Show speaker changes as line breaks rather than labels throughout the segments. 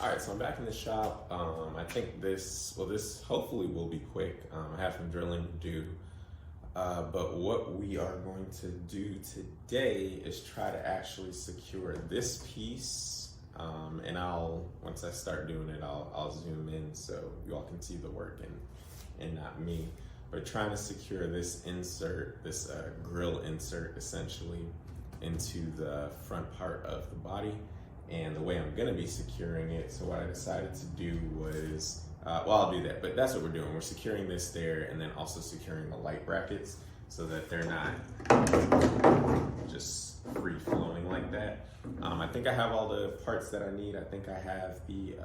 All right, so I'm back in the shop. I think this hopefully will be quick. I have some drilling to do. But what we are going to do today is try to actually secure this piece. And once I start doing it, I'll zoom in so you all can see the work and not me. But trying to secure this insert, this grill insert essentially into the front part of the body. And the way I'm gonna be securing it, so what I decided to do was, I'll do that, but that's what we're doing. We're securing this there and then also securing the light brackets so that they're not just free flowing like that. I think I have all the parts that I need. I think I have the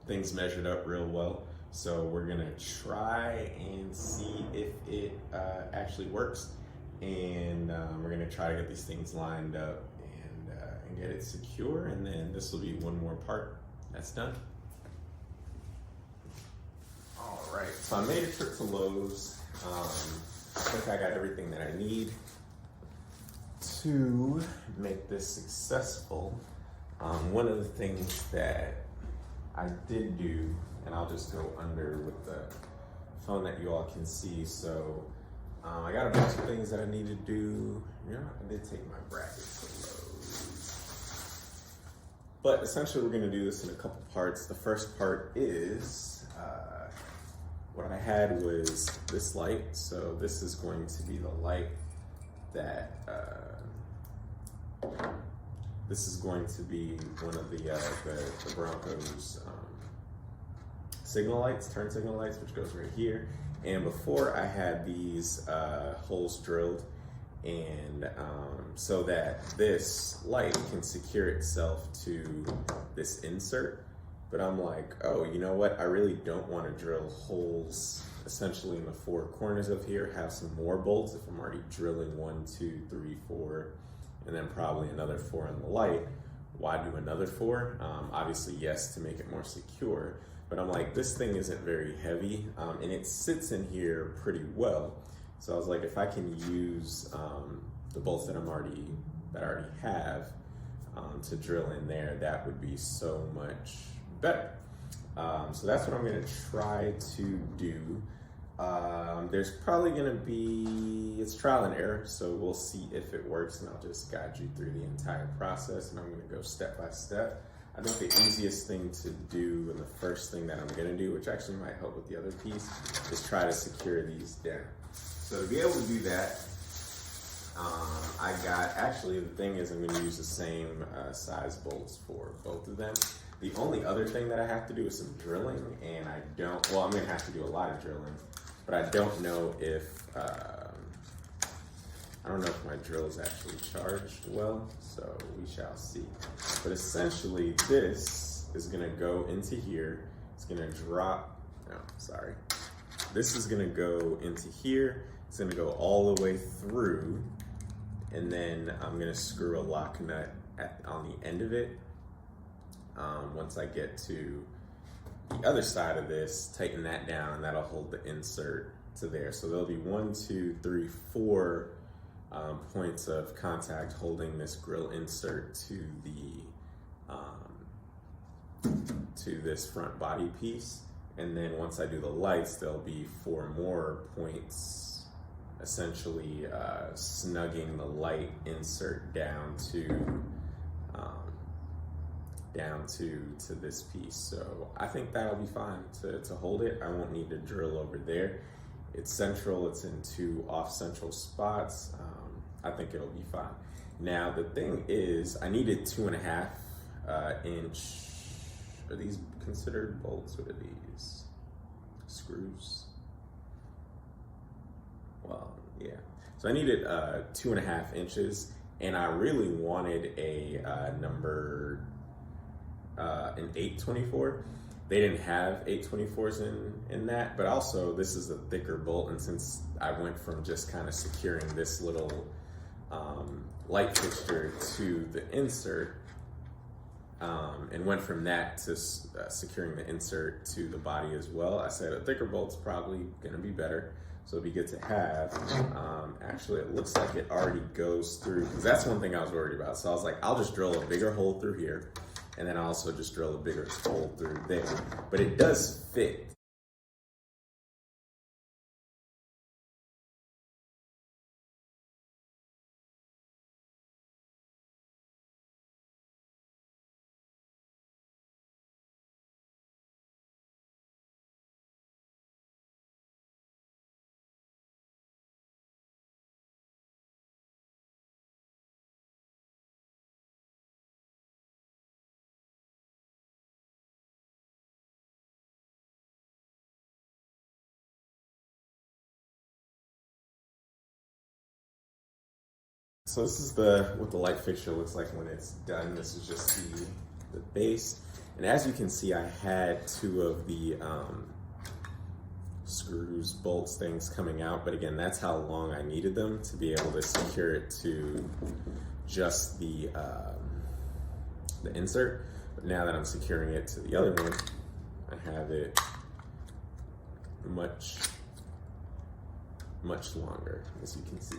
things measured up real well. So we're gonna try and see if it actually works. And we're gonna try to get these things lined up and get it secure, and then this will be one more part that's done. All right, so I made a trip to Lowe's. I think I got everything that I need to make this successful. One of the things that I did do, and I'll just go under with the phone that you all can see. So I got a bunch of things that I need to do. Yeah, I did take my bracket to Lowe's. But essentially we're gonna do this in a couple parts. The first part is, what I had was this light. So this is going to be the light that, this is going to be one of the Broncos signal lights, turn signal lights, which goes right here. And before I had these holes drilled, and so that this light can secure itself to this insert. But I'm like, oh, you know what? I really don't want to drill holes essentially in the four corners of here, have some more bolts if I'm already drilling 1, 2, 3, 4, and then probably another 4 in the light. Why do another 4? Obviously, yes, to make it more secure. But I'm like, this thing isn't very heavy, and it sits in here pretty well. So I was like, if I can use the bolts that I already have to drill in there, that would be so much better. So that's what I'm gonna try to do. There's probably gonna be, it's trial and error, so we'll see if it works, and I'll just guide you through the entire process, and I'm gonna go step by step. I think the easiest thing to do, and the first thing that I'm gonna do, which actually might help with the other piece, is try to secure these down. So to be able to do that, actually the thing is I'm gonna use the same size bolts for both of them. The only other thing that I have to do is some drilling, and I'm gonna have to do a lot of drilling, but I don't know if, I don't know if my drill is actually charged well, so we shall see. But essentially this is gonna go into here, it's gonna drop, this is gonna go into here, it's gonna go all the way through, and then I'm gonna screw a lock nut on the end of it. Once I get to the other side of this, tighten that down, and that'll hold the insert to there. So there'll be 1, 2, 3, 4 points of contact holding this grill insert to this front body piece. And then once I do the lights, there'll be 4 more points, essentially snugging the light insert down to this piece. So I think that'll be fine to hold it. I won't need to drill over there. It's central, it's in 2 off central spots. I think it'll be fine. Now the thing is, I needed 2.5 inch, are these considered bolts? What are these? Screws? Well, yeah. So I needed 2.5 inches, and I really wanted a an 824. They didn't have 824s in that, but also this is a thicker bolt, and since I went from just kind of securing this little light fixture to the insert, and went from that to securing the insert to the body as well, I said a thicker bolt's probably gonna be better. So it'd be good to have. Actually, it looks like it already goes through, because that's one thing I was worried about. So I was like, I'll just drill a bigger hole through here, and then I'll also just drill a bigger hole through there. But it does fit. So this is what the light fixture looks like when it's done. This is just the base. And as you can see, I had two of the screws, bolts, things coming out. But again, that's how long I needed them to be able to secure it to just the insert. But now that I'm securing it to the other one, I have it much longer, as you can see.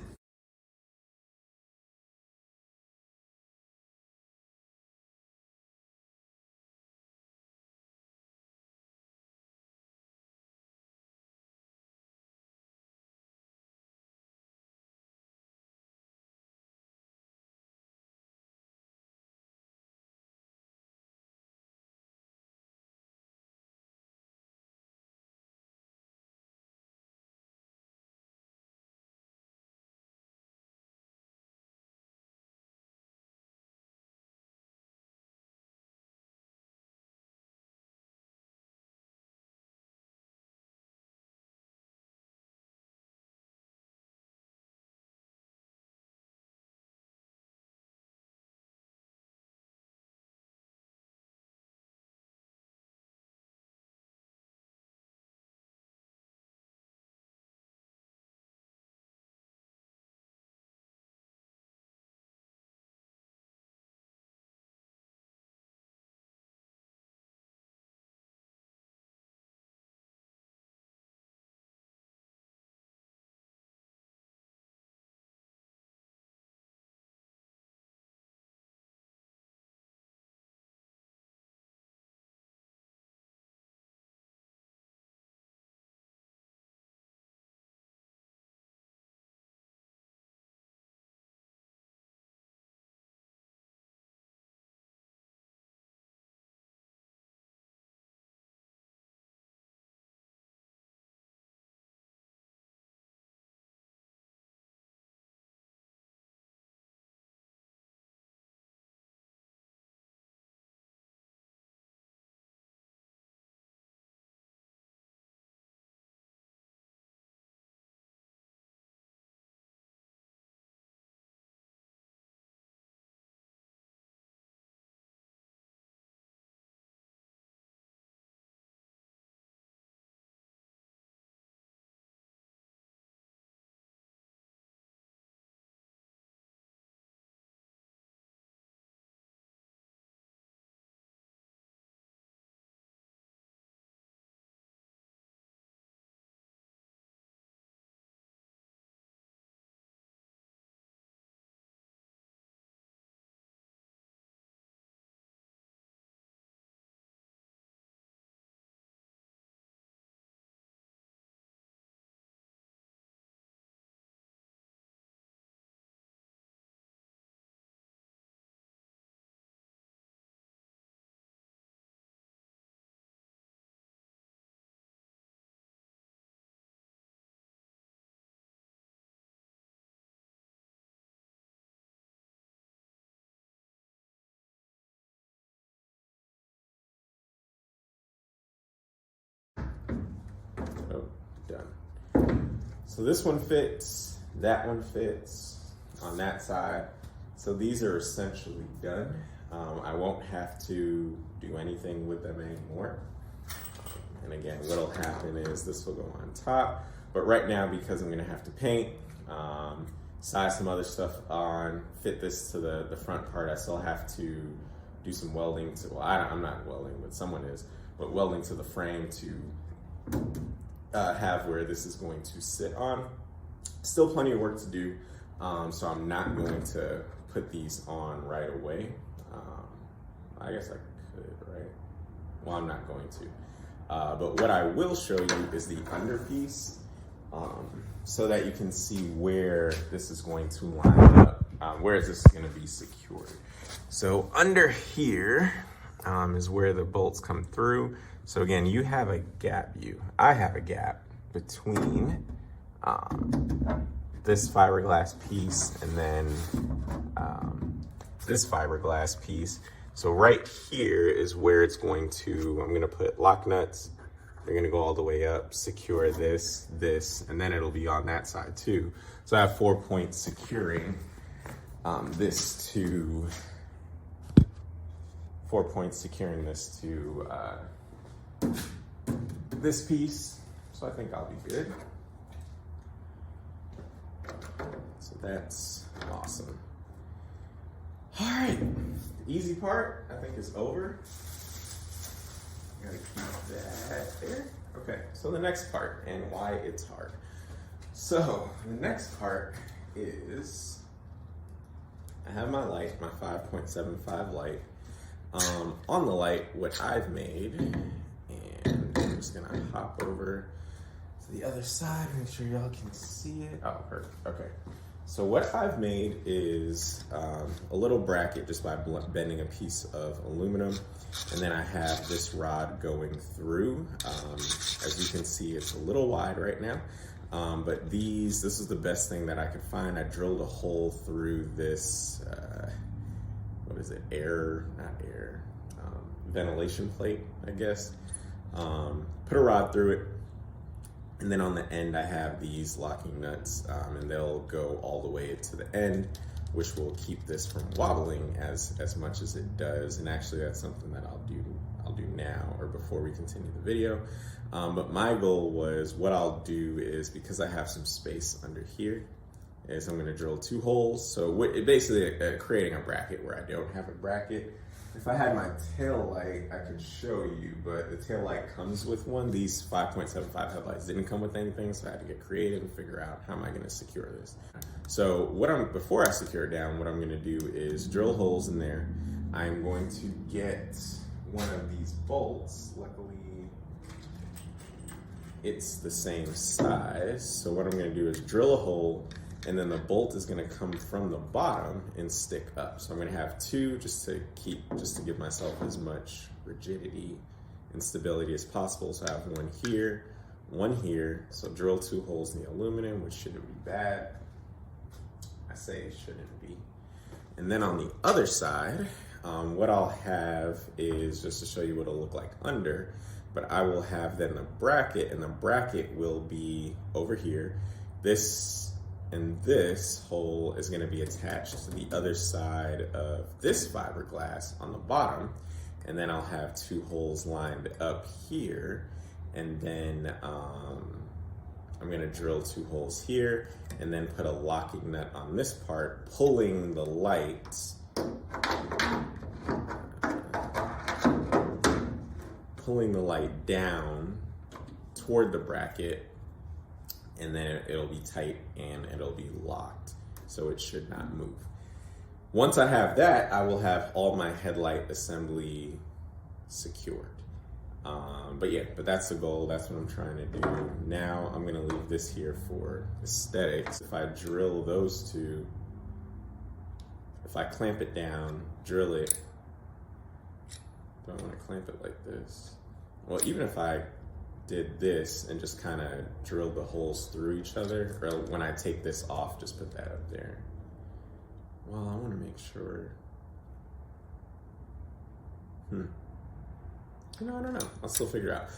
Oh, done. So this one fits, that one fits on that side. So these are essentially done. I won't have to do anything with them anymore. And again, what'll happen is this will go on top. But right now, because I'm gonna have to paint, size some other stuff on, fit this to the front part, I still have to do some welding to, well, I'm not welding, but someone is, but welding to the frame to have where this is going to sit on. Still plenty of work to do, so I'm not going to put these on right away. I guess I could, right? Well, I'm not going to. But what I will show you is the underpiece, so that you can see where this is going to line up, where is this going to be secured. So under here is where the bolts come through. So again, you have a gap view. I have a gap between this fiberglass piece and then this fiberglass piece. So right here is where it's going to, I'm gonna put lock nuts. They're gonna go all the way up, secure this, and then it'll be on that side too. So I have 4 points securing this to, 4 points securing this to this piece. So I think I'll be good. So that's awesome. All right, the easy part I think is over. Gotta keep that there. Okay, so the next part and why it's hard. So the next part is I have my light, my 5.75 light. On the light, what I've made, and I'm just gonna hop over to the other side, make sure y'all can see it. Oh, perfect, okay. So what I've made is a little bracket just by bending a piece of aluminum, and then I have this rod going through. As you can see, it's a little wide right now, but this is the best thing that I could find. I drilled a hole through this, what is it, ventilation plate, I guess. Put a rod through it. And then on the end, I have these locking nuts, and they'll go all the way to the end, which will keep this from wobbling as much as it does. And actually, that's something that I'll do now or before we continue the video. But my goal was, what I'll do is, because I have some space under here, is I'm going to drill 2 holes. So basically creating a bracket where I don't have a bracket. If I had my tail light, I could show you, but the tail light comes with one. These 5.75 headlights didn't come with anything, so I had to get creative and figure out how am I gonna secure this. So before I secure it down, what I'm gonna do is drill holes in there. I'm going to get one of these bolts. Luckily, it's the same size. So what I'm gonna do is drill a hole, and then the bolt is gonna come from the bottom and stick up. So I'm gonna have 2 just to give myself as much rigidity and stability as possible. So I have one here. So drill 2 holes in the aluminum, which shouldn't be bad. I say it shouldn't be. And then on the other side, what I'll have is, just to show you what it'll look like under, but I will have then the bracket, and the bracket will be over here. And this hole is gonna be attached to the other side of this fiberglass on the bottom. And then I'll have 2 holes lined up here. And then I'm gonna drill 2 holes here and then put a locking nut on this part, pulling the light, down toward the bracket. And then it'll be tight and it'll be locked, so it should not move. Once I have that, I will have all my headlight assembly secured. But that's the goal. That's what I'm trying to do. Now I'm gonna leave this here for aesthetics. If I drill those 2, if I clamp it down, drill it, do I wanna clamp it like this? Well, even if I did this and just kind of drilled the holes through each other, or when I take this off, just put that up there. Well, I want to make sure. I don't know. I'll still figure out.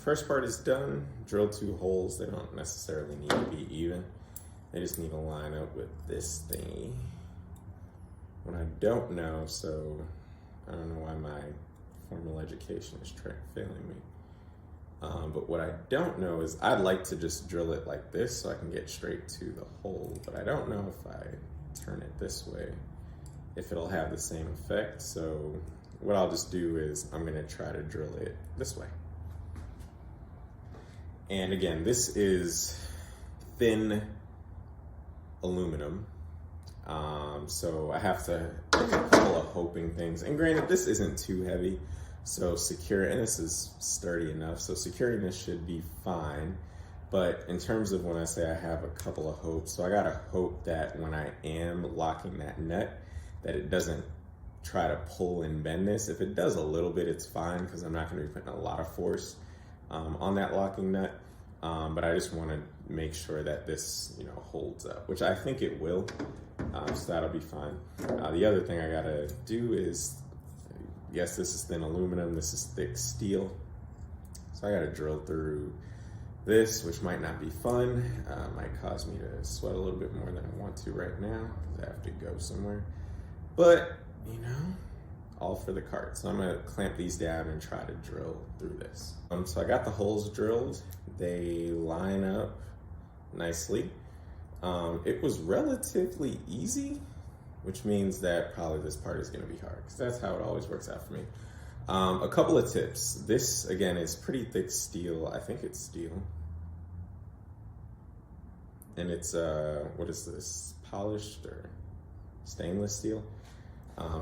first part is done. Drill 2 holes. They don't necessarily need to be even. They just need to line up with this thingy. What I don't know, so I don't know why my formal education is failing me. But what I don't know is I'd like to just drill it like this so I can get straight to the hole, but I don't know if I turn it this way, if it'll have the same effect. So what I'll just do is I'm gonna try to drill it this way. And again, this is thin aluminum. So I have to do a couple of hoping things. And granted, this isn't too heavy, so and this is sturdy enough, so securing this should be fine. But in terms of when I say I have a couple of hopes, so I gotta hope that when I am locking that nut, that it doesn't try to pull and bend this. If it does a little bit, it's fine, because I'm not gonna be putting a lot of force on that locking nut. But I just wanna make sure that this, holds up, which I think it will, so that'll be fine. The other thing I gotta do is, yes, this is thin aluminum, this is thick steel. So I gotta drill through this, which might not be fun. Might cause me to sweat a little bit more than I want to right now, because I have to go somewhere. But, all for the cart. So I'm gonna clamp these down and try to drill through this. So I got the holes drilled. They line up nicely. It was relatively easy, which means that probably this part is gonna be hard, because that's how it always works out for me. A couple of tips. This, again, is pretty thick steel. I think it's steel. And it's, what is this? Polished or stainless steel?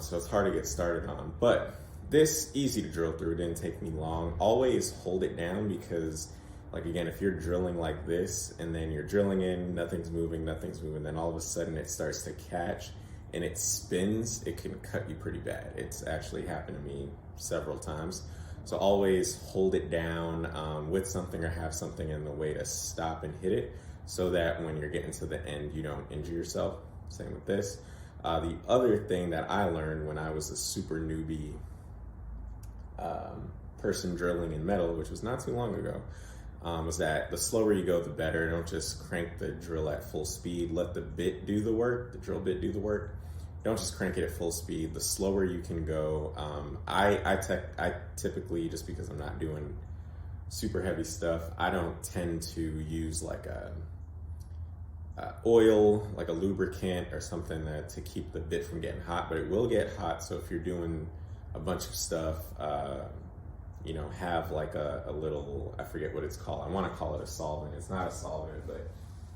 So it's hard to get started on. But this, easy to drill through. It didn't take me long. Always hold it down, because, like, again, if you're drilling like this, and then you're drilling in, nothing's moving, then all of a sudden it starts to catch, and it spins, it can cut you pretty bad. It's actually happened to me several times. So always hold it down with something, or have something in the way to stop and hit it, so that when you're getting to the end, you don't injure yourself. Same with this. The other thing that I learned when I was a super newbie person drilling in metal, which was not too long ago, was that the slower you go, the better. Don't just crank the drill at full speed. Let the bit do the work, the drill bit do the work. Don't just crank it at full speed. The slower you can go. I typically, just because I'm not doing super heavy stuff, I don't tend to use like a oil, like a lubricant or something to keep the bit from getting hot, but it will get hot. So if you're doing a bunch of stuff, have like a little, I forget what it's called. I want to call it a solvent. It's not a solvent, but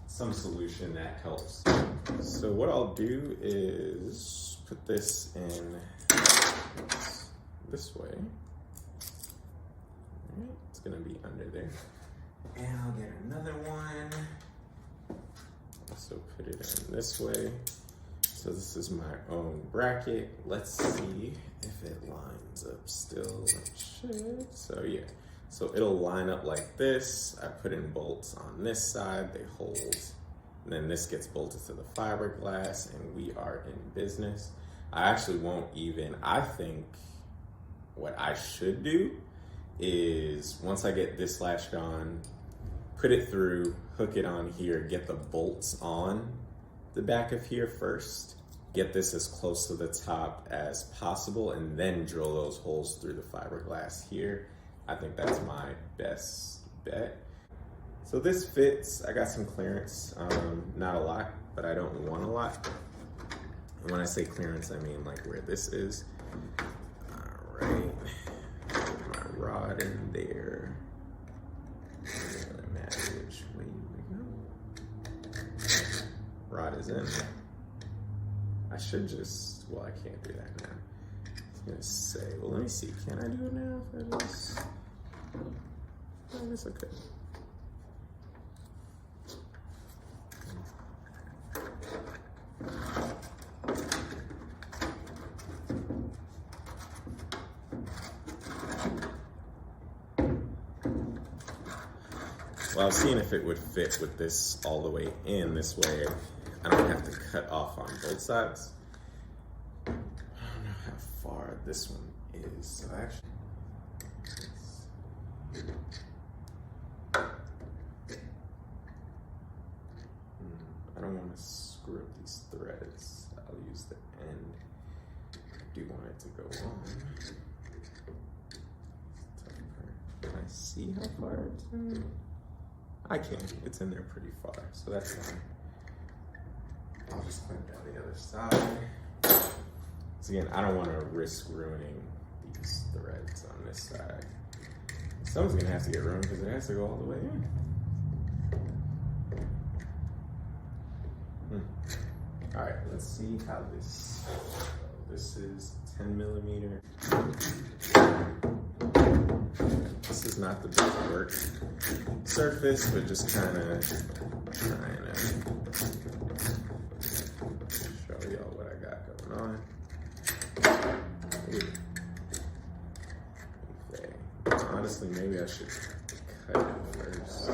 some solution that helps. So what I'll do is put this in this way. All right, it's gonna be under there. And I'll get another one. Also put it in this way. So this is my own bracket. Let's see if it lines up still. It should. So yeah. So it'll line up like this. I put in bolts on this side, they hold. And then this gets bolted to the fiberglass, and we are in business. I actually won't even, I think what I should do is, once I get this latched on, put it through, hook it on here, get the bolts on the back of here first, get this as close to the top as possible, and then drill those holes through the fiberglass here. I think that's my best bet. So this fits. I got some clearance, not a lot, but I don't want a lot. And when I say clearance, I mean like where this is. All right, put my rod in there. Doesn't matter which way we go. Rod is in. I should just, well, I can't do that now. I was gonna say, well, let me see, can I do it now? If I just, I guess I could. Well, I was seeing if it would fit with this all the way in. This way I don't have to cut off on both sides. I don't know how far this one is. So actually, don't want to screw up these threads. I'll use the end. I do want it to go on. Can I see how far it's in? I can. It's in there pretty far, so that's fine. I'll just clamp down the other side. So again, I don't want to risk ruining these threads on this side. Someone's gonna have to get ruined because it has to go all the way in. All right, let's see how this. This is 10 millimeter. This is not the best work surface, but just kind of trying to show y'all what I got going on. Okay. Honestly, maybe I should cut it first.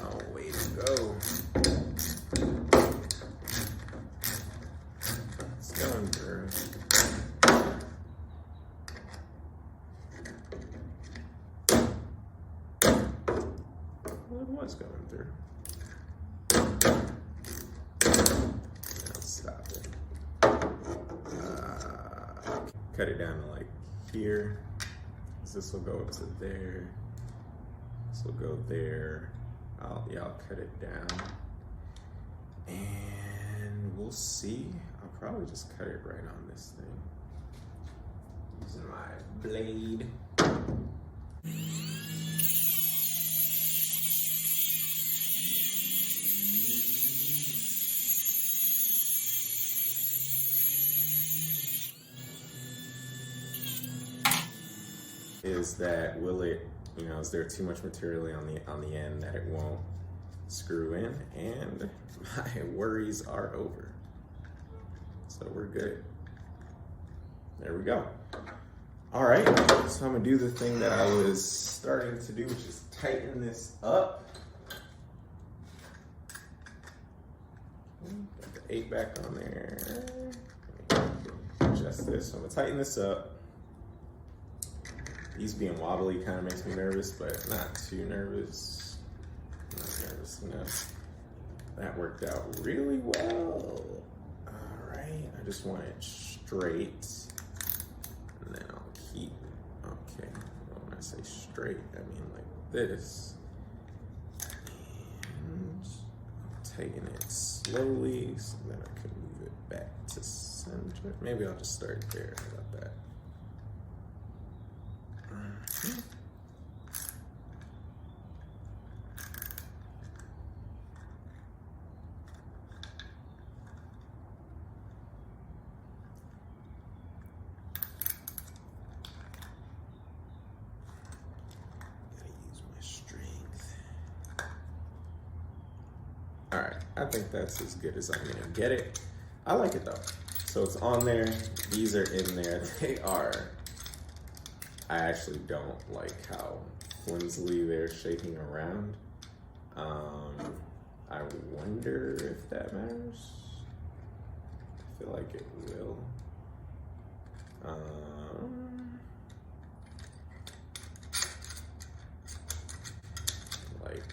Oh, way to go. It's going through. Well, it was going through. Now stop it. Cut it down to like here. This will go up to there. This will go there. I'll cut it down. And we'll see. I'll probably just cut it right on this thing. Using my blade. Is that, will it, you know, is there too much material on the end that it won't screw in? And my worries are over. So we're good. There we go. All right, so I'm gonna do the thing that I was starting to do, which is tighten this up. Put the 8 back on there. Adjust this. So I'm gonna tighten this up. These being wobbly kind of makes me nervous, but not too nervous. Not nervous enough. That worked out really well. All right, I just want it straight. And then I'll keep, okay. Well, when I say straight, I mean like this. And I'll tighten it slowly so that I can move it back to center. Maybe I'll just start there. How about that? All right, I think that's as good as I'm gonna get it. I like it though. So it's on there, these are in there, they are. I actually don't like how flimsily they're shaking around. I wonder if that matters. I feel like it will. Like,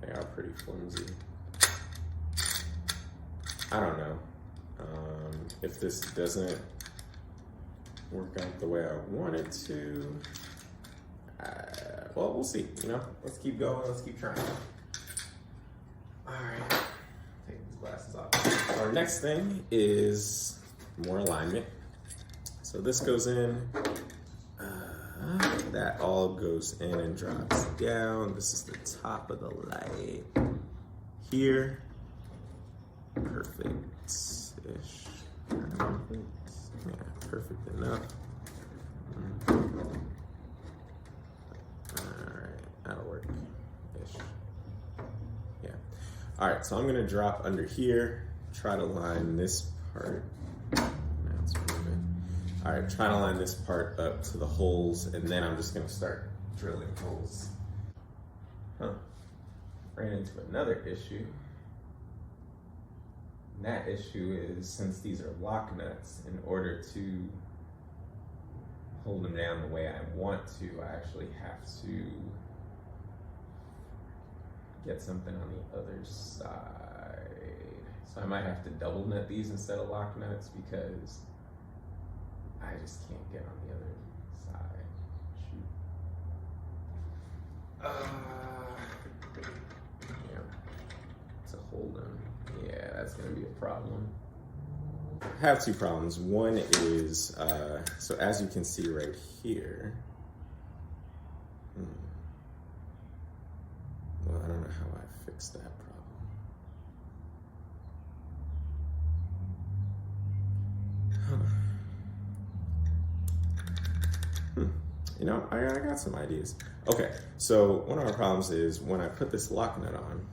they are pretty flimsy. I don't know. If this doesn't work out the way I want it to, well, we'll see, you know? Let's keep going, let's keep trying. All right, take these glasses off. Our next thing is more alignment. So this goes in, that all goes in and drops down. This is the top of the light here. Perfect-ish. Yeah, perfect enough. Alright, that'll work-ish. Yeah. Alright, so I'm gonna drop under here, try to line this part. Now it's moving. Alright, try to line this part up to the holes, and then I'm just gonna start drilling holes. Ran into another issue. And that issue is, since these are lock nuts, in order to hold them down the way I want to, I actually have to get something on the other side. So I might have to double nut these instead of lock nuts because I just can't get on the other side. Shoot. Yeah, to hold them. Yeah, that's gonna be a problem. I have two problems. One is, so as you can see right here, well, I don't know how I fixed that problem. You know, I got some ideas. Okay, so one of our problems is when I put this lock nut on,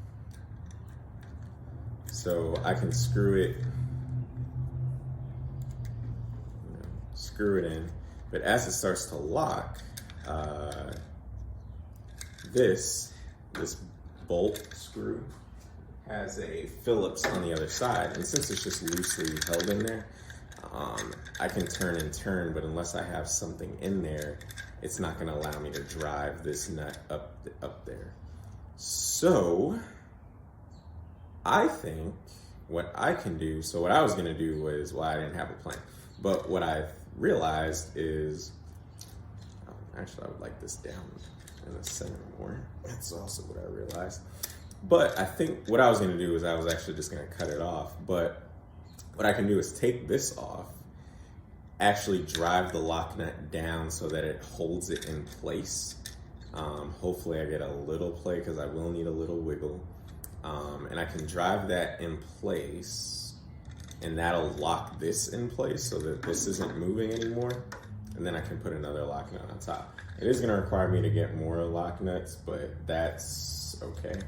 so I can screw it, screw it in, but as it starts to lock, this bolt screw has a Phillips on the other side, and since it's just loosely held in there, I can turn and turn, but unless I have something in there, it's not gonna allow me to drive this nut up there. So I think what I can do, so what I was gonna do was, well, I didn't have a plan, but what I've realized is, actually I would like this down in the center more. That's also what I realized. But I think what I was gonna do is I was actually just gonna cut it off, but what I can do is take this off, actually drive the lock nut down so that it holds it in place. Hopefully I get a little play because I will need a little wiggle. And I can drive that in place and that'll lock this in place so that this isn't moving anymore. And then I can put another lock nut on top. It is gonna require me to get more lock nuts, but that's okay.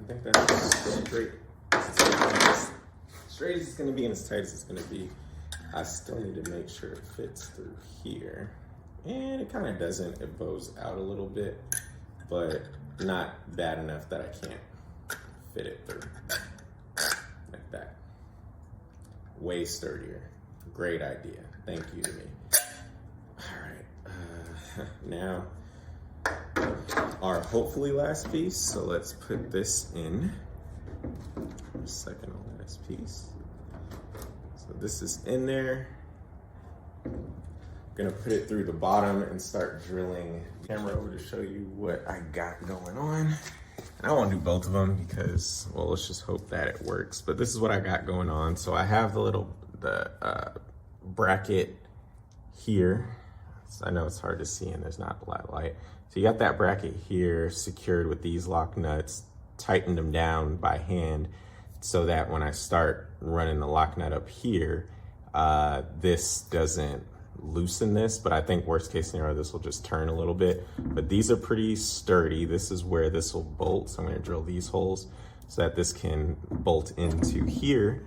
I think that's straight. Straight as it's gonna be and as tight as it's gonna be. I still need to make sure it fits through here. And it kind of doesn't, it bows out a little bit, but not bad enough that I can't fit it through. Like that. Way sturdier. Great idea. Thank you to me. All right, now our hopefully last piece. So let's put this in. Second to last piece. So this is in there. I'm gonna put it through the bottom and start drilling the camera over to show you what I got going on. And I won't do both of them because, well, let's just hope that it works. But this is what I got going on. So I have the bracket here. So I know it's hard to see and there's not a lot of light. So you got that bracket here secured with these lock nuts, tightened them down by hand so that when I start running the lock nut up here, this doesn't loosen this, but I think worst case scenario, this will just turn a little bit. But these are pretty sturdy. This is where this will bolt. So I'm gonna drill these holes so that this can bolt into here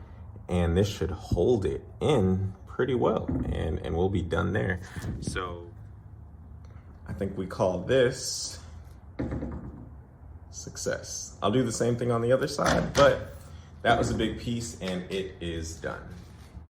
and this should hold it in pretty well and we'll be done there. So I think we call this success. I'll do the same thing on the other side, but that was a big piece and it is done.